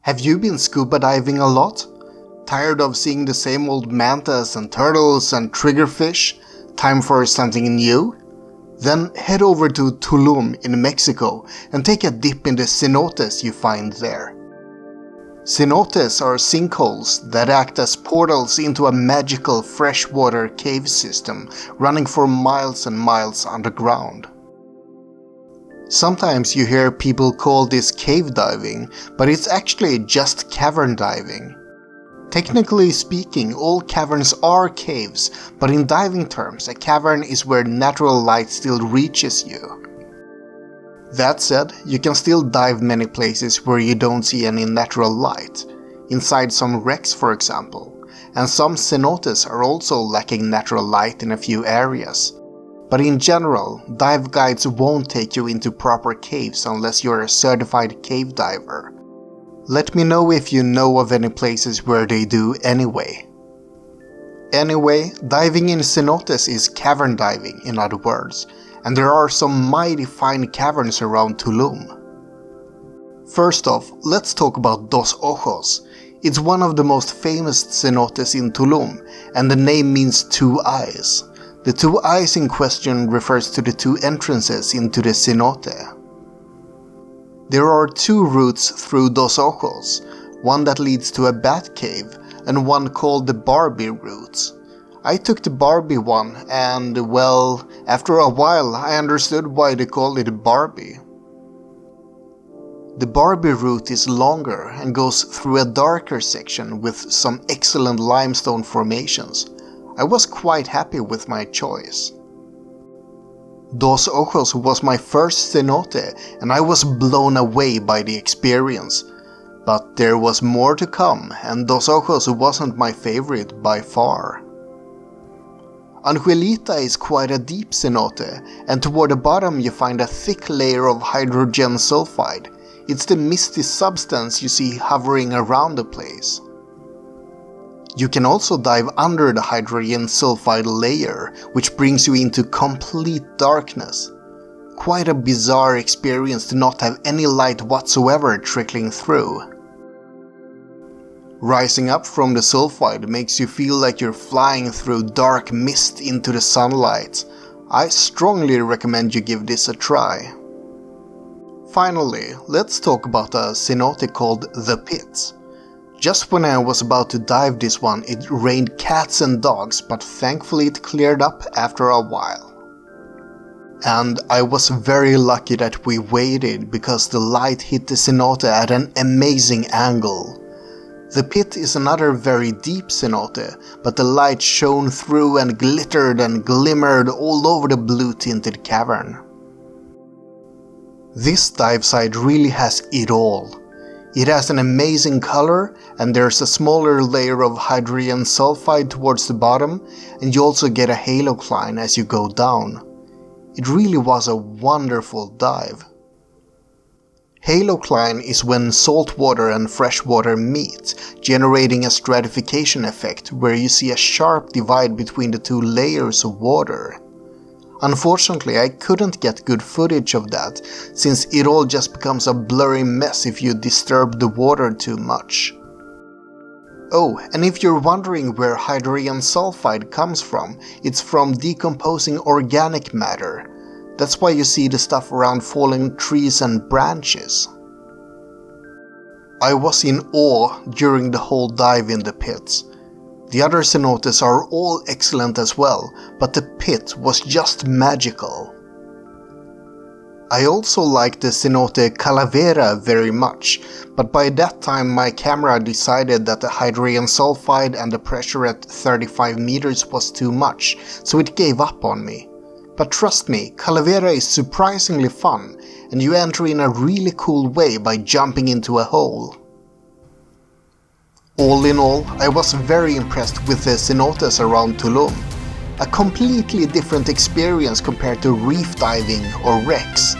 Have you been scuba diving a lot? Tired of seeing the same old mantas and turtles and triggerfish? Time for something new? Then head over to Tulum in Mexico and take a dip in the cenotes you find there. Cenotes are sinkholes that act as portals into a magical freshwater cave system running for miles and miles underground. Sometimes you hear people call this cave diving, but it's actually just cavern diving. Technically speaking, all caverns are caves, but in diving terms, a cavern is where natural light still reaches you. That said, you can still dive many places where you don't see any natural light, inside some wrecks for example, and some cenotes are also lacking natural light in a few areas. But in general, dive guides won't take you into proper caves unless you're a certified cave diver. Let me know if you know of any places where they do anyway. Anyway, diving in cenotes is cavern diving in other words, and there are some mighty fine caverns around Tulum. First off, let's talk about Dos Ojos. It's one of the most famous cenotes in Tulum, and the name means two eyes. The two eyes in question refers to the two entrances into the cenote. There are two routes through Dos Ojos, one that leads to a bat cave and one called the Barbie route. I took the Barbie one and, well, after a while I understood why they called it Barbie. The Barbie route is longer and goes through a darker section with some excellent limestone formations. I was quite happy with my choice. Dos Ojos was my first cenote and I was blown away by the experience. But there was more to come and Dos Ojos wasn't my favorite by far. Angelita is quite a deep cenote and toward the bottom you find a thick layer of hydrogen sulfide. It's the misty substance you see hovering around the place. You can also dive under the hydrogen sulfide layer, which brings you into complete darkness. Quite a bizarre experience to not have any light whatsoever trickling through. Rising up from the sulfide makes you feel like you're flying through dark mist into the sunlight. I strongly recommend you give this a try. Finally, let's talk about a cenote called The Pit. Just when I was about to dive this one, it rained cats and dogs, but thankfully it cleared up after a while. And I was very lucky that we waited because the light hit the cenote at an amazing angle. The Pit is another very deep cenote, but the light shone through and glittered and glimmered all over the blue-tinted cavern. This dive site really has it all. It has an amazing color, and there's a smaller layer of hydrogen sulfide towards the bottom, and you also get a halo climb as you go down. It really was a wonderful dive. Halo climb is when salt water and fresh water meet, generating a stratification effect where you see a sharp divide between the two layers of water. Unfortunately, I couldn't get good footage of that, since it all just becomes a blurry mess if you disturb the water too much. Oh, and if you're wondering where hydrogen sulfide comes from, it's from decomposing organic matter. That's why you see the stuff around fallen trees and branches. I was in awe during the whole dive in the pits. The other cenotes are all excellent as well, but the pit was just magical. I also liked the cenote Calavera very much, but by that time my camera decided that the hydrogen sulfide and the pressure at 35 meters was too much, so it gave up on me. But trust me, Calavera is surprisingly fun, and you enter in a really cool way by jumping into a hole. All in all, I was very impressed with the cenotes around Tulum. A completely different experience compared to reef diving or wrecks.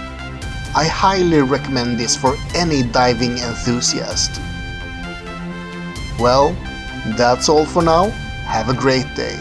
I highly recommend this for any diving enthusiast. Well, that's all for now. Have a great day.